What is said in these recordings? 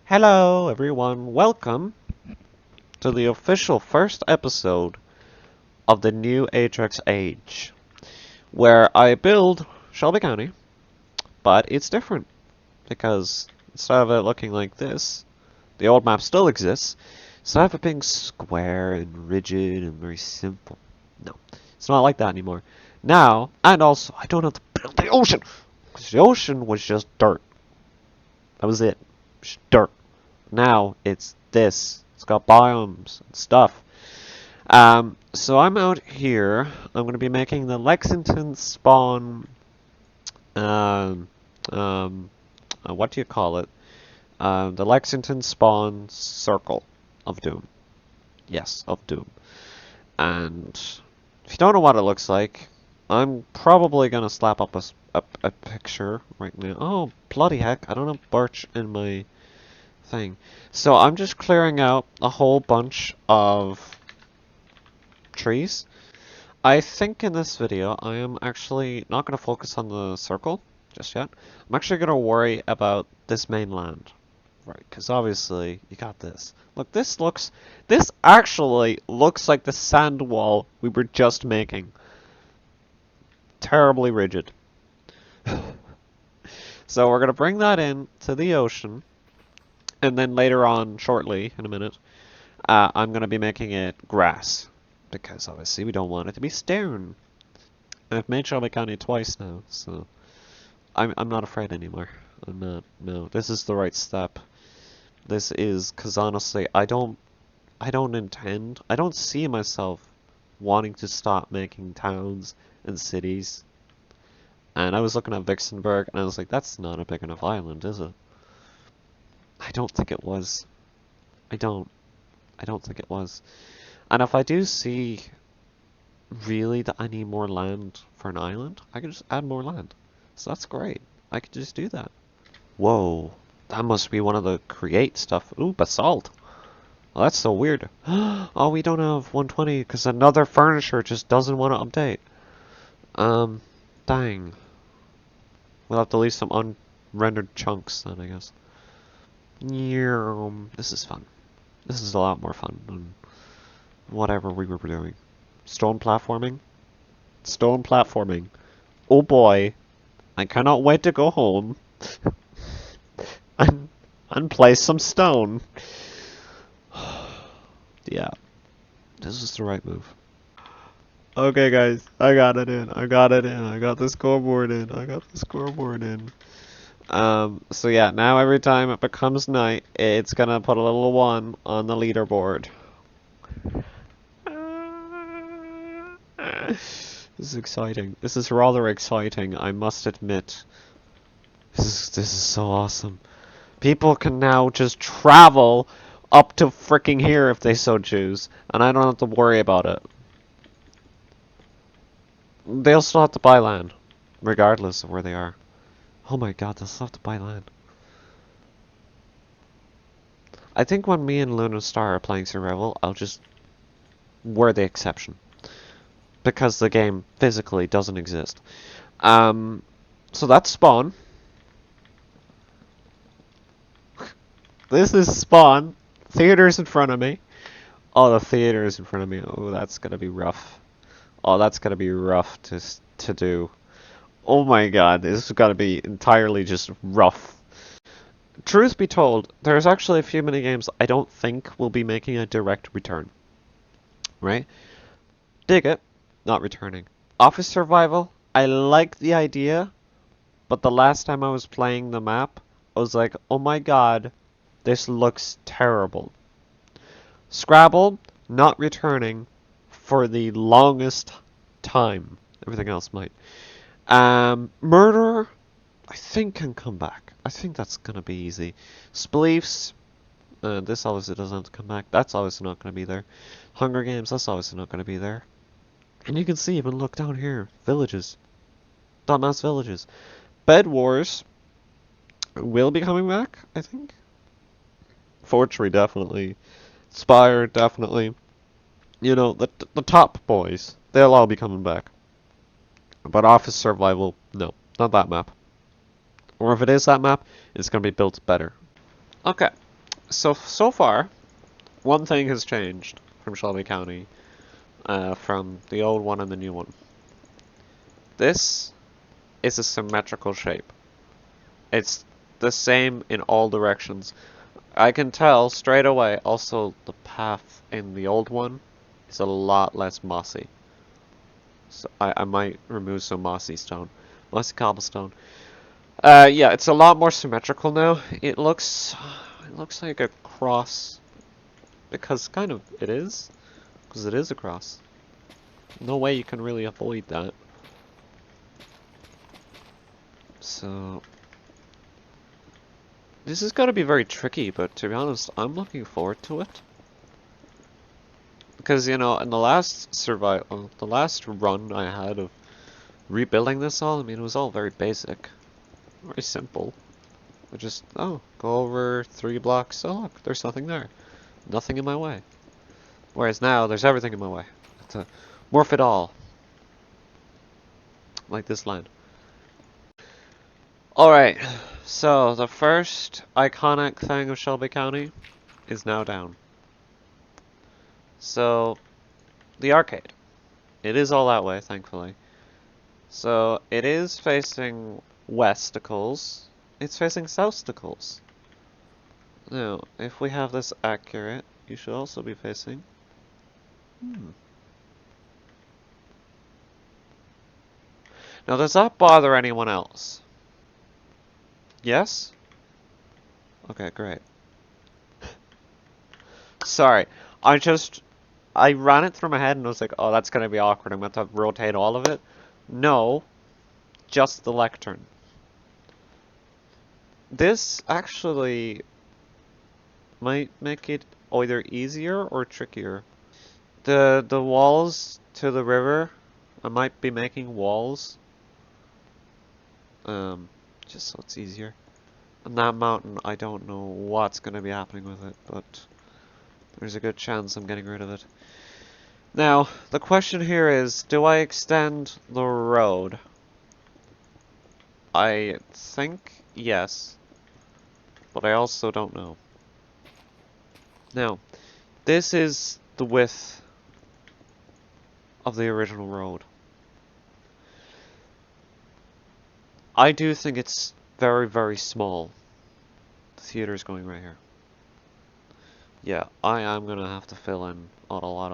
Hello everyone, welcome to the official first episode of the new Atrex Age, where I build Shelby County, but it's different, because instead of it looking like this, the old map still exists, instead of it being square and rigid and very simple. No, it's not like that anymore. Now, and also, I don't have to build the ocean, because the ocean was just dirt. That was it, just dirt. Now it's this. It's got biomes and stuff. So I'm out here. I'm going to be making the Lexington spawn. Um, um, what do you call it? The Lexington spawn circle of doom. Yes, of doom. And if you don't know what it looks like, I'm probably going to slap up a picture right now. Oh, bloody heck. I don't have birch in my thing. So I'm just clearing out a whole bunch of trees. I think in this video I am actually not going to focus on the circle just yet. I'm actually going to worry about this mainland. Right, because obviously you got this. Look, this actually looks like the sand wall we were just making. Terribly rigid. So we're going to bring that in to the ocean. And then later on, shortly, in a minute, I'm going to be making it grass. Because obviously we don't want it to be stone. I've made Shelby County twice now, so I'm not afraid anymore. I'm not. No, this is the right step. This is because honestly, I don't see myself wanting to stop making towns and cities. And I was looking at Vixenberg, and I was like, that's not a big enough island, is it? I don't think it was. I don't think it was. And if I do see really that I need more land for an island, I can just add more land. So that's great. I could just do that. Whoa, that must be one of the create stuff. Ooh, basalt. Oh, that's so weird. Oh, we don't have 120 because another furniture just doesn't want to update. Dang. We'll have to leave some unrendered chunks then, I guess. This is fun. This is a lot more fun than whatever we were doing. Stone platforming? Stone platforming. Oh boy. I cannot wait to go home and play some stone. Yeah. This is the right move. Okay guys, I got it in. I got it in. I got the scoreboard in. I got the scoreboard in. So yeah, now every time it becomes night, it's gonna put a little 1 on the leaderboard. This is exciting. This is rather exciting, I must admit. This is so awesome. People can now just travel up to fricking here if they so choose, and I don't have to worry about it. They'll still have to buy land, regardless of where they are. Oh my god, they'll still have to buy land. I think when me and Luna Star are playing survival, we're the exception. Because the game physically doesn't exist. So that's spawn. This is spawn. Theater's in front of me. Oh, the theater's in front of me. Oh, that's gonna be rough. Oh, that's gonna be rough to do. Oh my god, this is gonna be entirely just rough. Truth be told, there's actually a few minigames I don't think will be making a direct return. Right? Dig it. Not returning. Office survival, I like the idea, but the last time I was playing the map, I was like, oh my god, this looks terrible. Scrabble, not returning for the longest time. Everything else might. Murder, I think can come back. I think that's gonna be easy. Spleefs, this obviously doesn't have to come back. That's obviously not gonna be there. Hunger Games, that's obviously not gonna be there. And you can see, even look down here, villages. Dot mass villages. Bed Wars will be coming back, I think. Forgery, definitely. Spire, definitely. You know, the top boys, they'll all be coming back. But Office Survival, no, not that map. Or if it is that map, it's going to be built better. Okay, So far, one thing has changed from Shelby County, from the old one and the new one. This is a symmetrical shape. It's the same in all directions. I can tell straight away also the path in the old one is a lot less mossy. So I might remove some mossy stone. Mossy cobblestone. Yeah, it's a lot more symmetrical now. It looks like a cross because kind of it is. Because it is a cross. No way you can really avoid that. So this is gonna be very tricky, but to be honest, I'm looking forward to it. Because, you know, in the last the last run I had of rebuilding this all, I mean, it was all very basic. Very simple. I just, oh, go over 3 blocks, oh look, there's nothing there. Nothing in my way. Whereas now, there's everything in my way. I have to morph it all. Like this line. Alright, so the first iconic thing of Shelby County is now down. So, the arcade. It is all that way, thankfully. So, it is facing westicles. It's facing sousticles. Now, if we have this accurate, you should also be facing... Now, does that bother anyone else? Yes? Okay, great. Sorry, I ran it through my head and was like, oh, that's gonna be awkward, I'm going to have to rotate all of it. No, just the lectern. This actually might make it either easier or trickier. The walls to the river, I might be making walls. Just so it's easier. And that mountain, I don't know what's gonna be happening with it, but there's a good chance I'm getting rid of it. Now, the question here is, do I extend the road? I think yes, but I also don't know. Now, this is the width of the original road. I do think it's very, very small. The theater is going right here. Yeah, I am gonna have to fill in a lot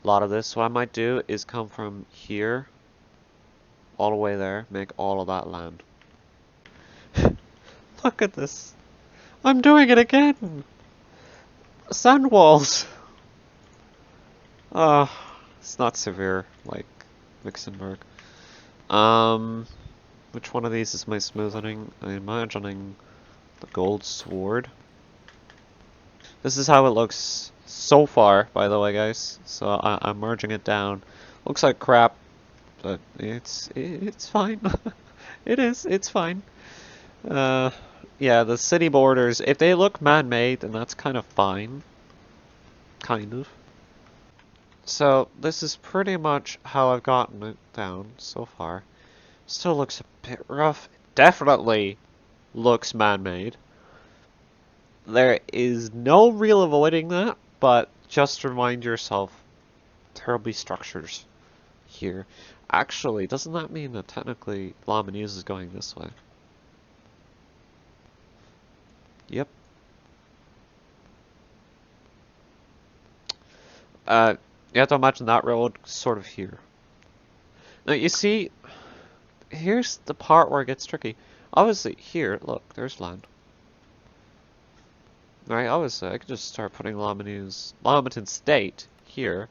of this. What I might do is come from here all the way there, make all of that land. Look at this. I'm doing it again. Sand walls. It's not severe like Vixenberg. Which one of these is my smoothing? I'm imagining the gold sword. This is how it looks so far, by the way, guys. So I'm merging it down. Looks like crap, but it's fine. It's fine. Yeah, the city borders, if they look man-made, then that's kind of fine. Kind of. So, this is pretty much how I've gotten it down so far. Still looks a bit rough. Definitely looks man-made. There is no real avoiding that, but just remind yourself there will be structures here. Actually, doesn't that mean that technically Laminuse is going this way? Yep. You have to imagine that road sort of here. Now you see, here's the part where it gets tricky. Obviously, here, look, there's land. Right, obviously, I could just start putting Lamiton State here.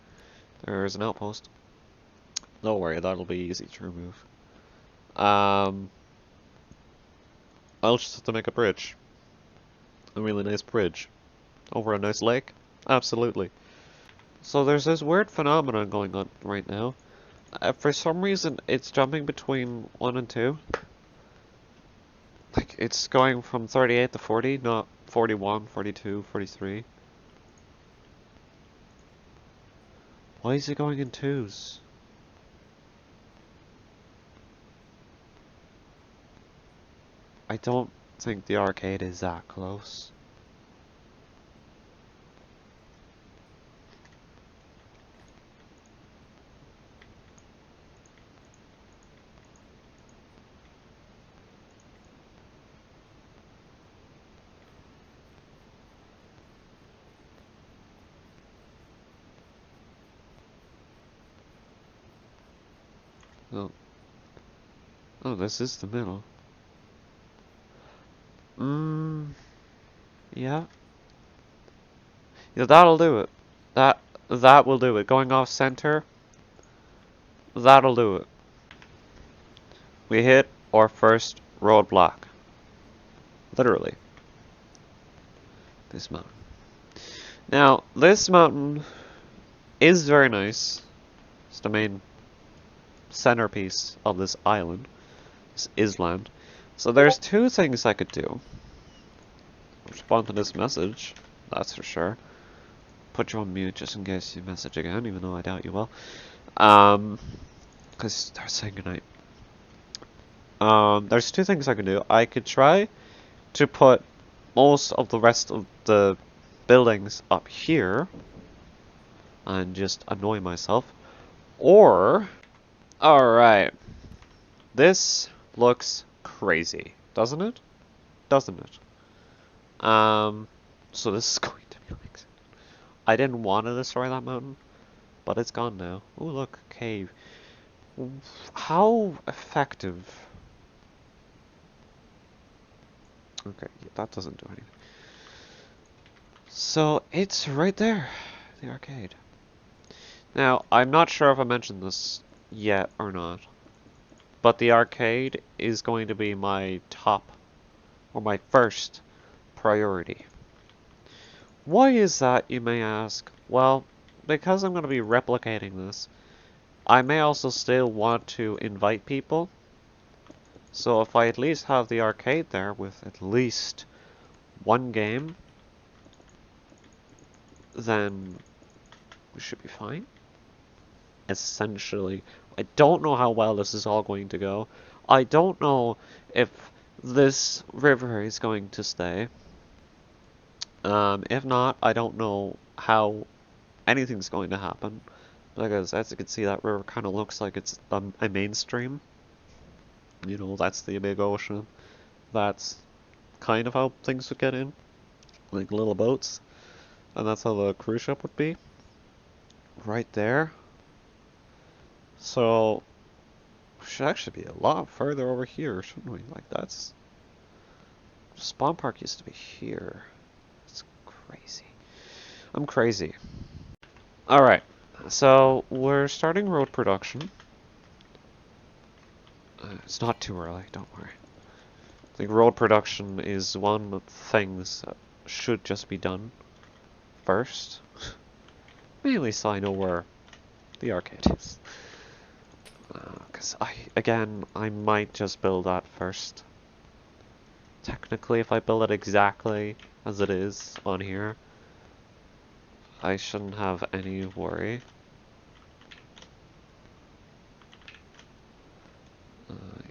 There's an outpost. Don't worry, that'll be easy to remove. I'll just have to make a bridge. A really nice bridge. Over a nice lake? Absolutely. So there's this weird phenomenon going on right now. For some reason, it's jumping between 1 and 2. Like, it's going from 38 to 40, not 41, 42, 43. Why is it going in 2s? I don't think the arcade is that close. Oh. Oh, this is the middle. Yeah. Yeah, that'll do it. That will do it. Going off center, that'll do it. We hit our first roadblock. Literally. This mountain. Now, this mountain is very nice. It's the main centerpiece of this island. This island. So there's two things I could do. Respond to this message, that's for sure. Put you on mute just in case you message again, even though I doubt you will. Because they're saying goodnight. There's two things I can do. I could try to put most of the rest of the buildings up here and just annoy myself. Or, alright, this looks crazy, doesn't it? Doesn't it? So this is going to be like... I didn't want to destroy that mountain, but it's gone now. Oh, look, cave. How effective? Okay, yeah, that doesn't do anything. So, it's right there, the arcade. Now, I'm not sure if I mentioned this yet or not, but the arcade is going to be my top, or my first priority. Why is that, you may ask? Well, because I'm going to be replicating this, I may also still want to invite people. So if I at least have the arcade there with at least one game, then we should be fine. Essentially, I don't know how well this is all going to go. I don't know if this river is going to stay. If not, I don't know how anything's going to happen. Because as you can see, that river kind of looks like it's a mainstream. You know, that's the big ocean. That's kind of how things would get in. Like little boats. And that's how the cruise ship would be. Right there. So, we should actually be a lot further over here, shouldn't we? Like, that's... Spawn Park used to be here. It's crazy. I'm crazy. Alright, so we're starting road production. It's not too early, don't worry. I think road production is one of the things that should just be done first. Mainly so I know where the arcade is. Because I might just build that first. Technically, if I build it exactly as it is on here, I shouldn't have any worry.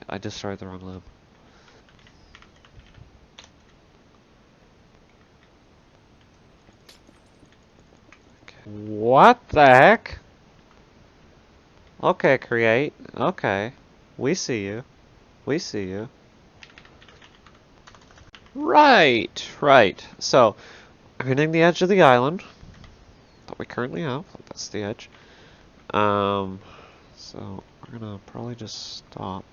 I destroyed the wrong lamp. Okay. What the heck? Okay, create. Okay. We see you. We see you. Right, right. So, I'm hitting the edge of the island that we currently have. That's the edge. So we're gonna probably just stop.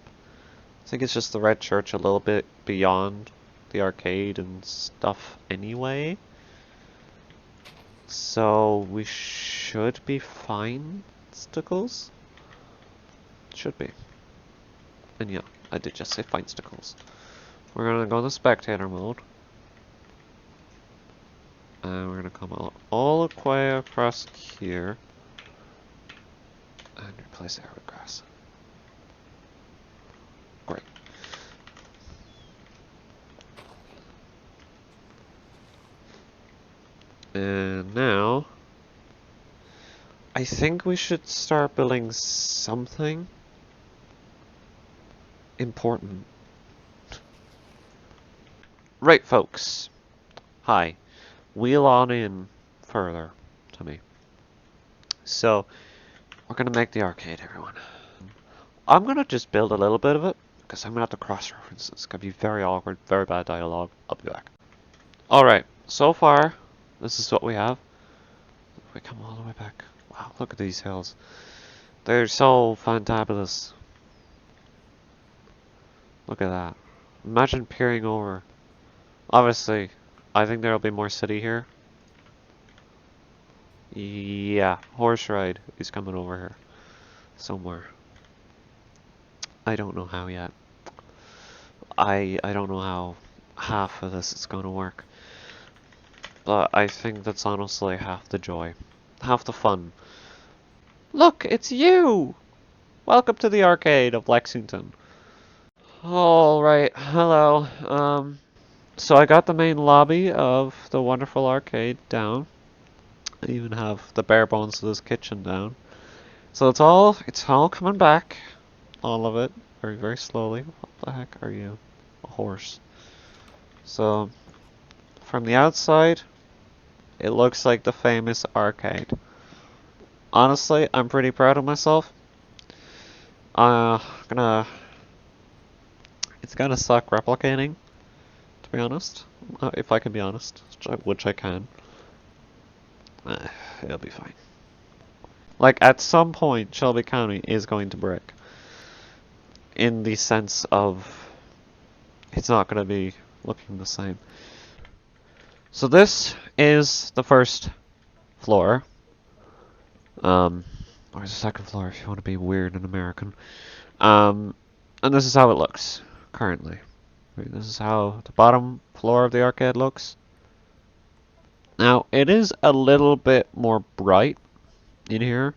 I think it's just the red church a little bit beyond the arcade and stuff anyway. So we should be fine, Stickles? Should be. And yeah, I did just say fine, Stickles. We're gonna go into spectator mode. And we're gonna come all the way across here. And replace it with grass. Great. And now, I think we should start building something important. Right, folks. Hi. Wheel on in further to me. So, we're gonna make the arcade, everyone. I'm gonna just build a little bit of it, because I'm gonna have to cross-reference. It's gonna be very awkward, very bad dialogue. I'll be back. Alright, so far, this is what we have. We come all the way back. Wow, look at these hills. They're so fantabulous. Look at that. Imagine peering over. Obviously, I think there'll be more city here. Yeah, horse ride is coming over here somewhere. I don't know how yet. I don't know how half of this is going to work. But I think that's honestly half the joy. Half the fun. Look, it's you! Welcome to the arcade of Lexington. Alright, hello. So I got the main lobby of the wonderful arcade down. I even have the bare bones of this kitchen down. So it's all coming back. All of it. Very, very slowly. What the heck are you? A horse. So, from the outside, it looks like the famous arcade. Honestly, I'm pretty proud of myself. Gonna... It's gonna suck replicating, to be honest. If I can be honest, which I can. It'll be fine. Like, at some point, Shelby County is going to break. In the sense of... It's not gonna be looking the same. So this is the first floor. Or the second floor if you want to be weird and American. And this is how it looks currently. This is how the bottom floor of the arcade looks. Now, it is a little bit more bright in here.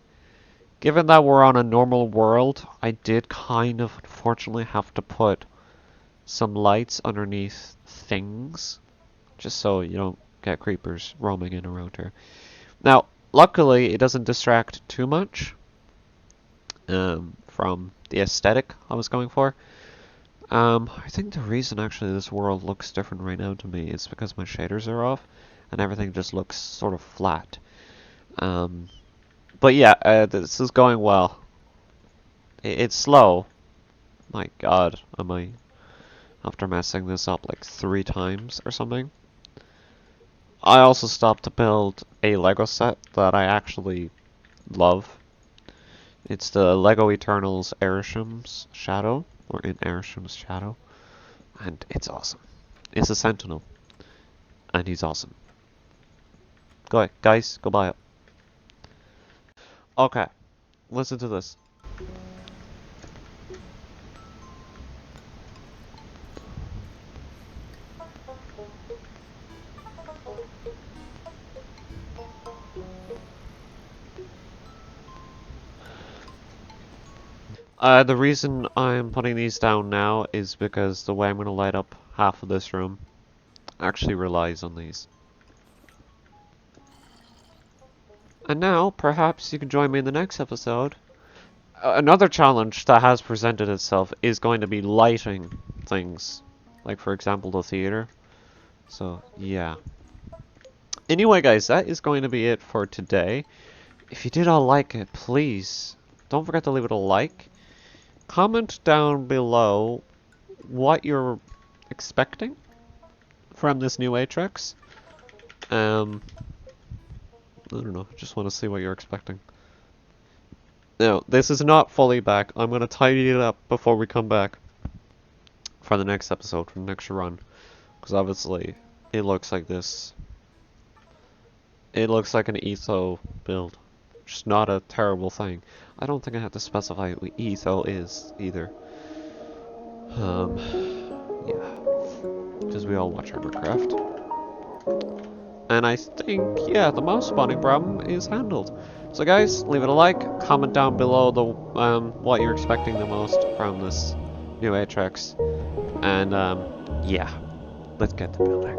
Given that we're on a normal world, I did kind of unfortunately have to put some lights underneath things. Just so you don't get creepers roaming in around here. Now, luckily, it doesn't distract too much from the aesthetic I was going for. I think the reason actually this world looks different right now to me is because my shaders are off and everything just looks sort of flat. But yeah, this is going well. It's slow. My god, am I after messing this up like 3 times or something? I also stopped to build a Lego set that I actually love. It's the Lego Eternals Arisham's Shadow, or in Arisham's Shadow, and it's awesome. It's a Sentinel, and he's awesome. Go ahead, guys, go buy it. Okay, listen to this. The reason I'm putting these down now is because the way I'm going to light up half of this room actually relies on these. And now, perhaps you can join me in the next episode. Another challenge that has presented itself is going to be lighting things. Like, for example, the theater. So, yeah. Anyway, guys, that is going to be it for today. If you did all like it, please don't forget to leave it a like. Comment down below what you're expecting from this new Atrex. I don't know, just want to see what you're expecting. Now, this is not fully back. I'm going to tidy it up before we come back for the next episode, for the next run. Because obviously, it looks like this. It looks like an etho build. Which is not a terrible thing. I don't think I have to specify what etho is, either. Yeah. Because we all watch Armorcraft. And I think, yeah, the mouse spawning problem is handled. So guys, leave it a like, comment down below the what you're expecting the most from this new Atrex. And yeah, let's get to building.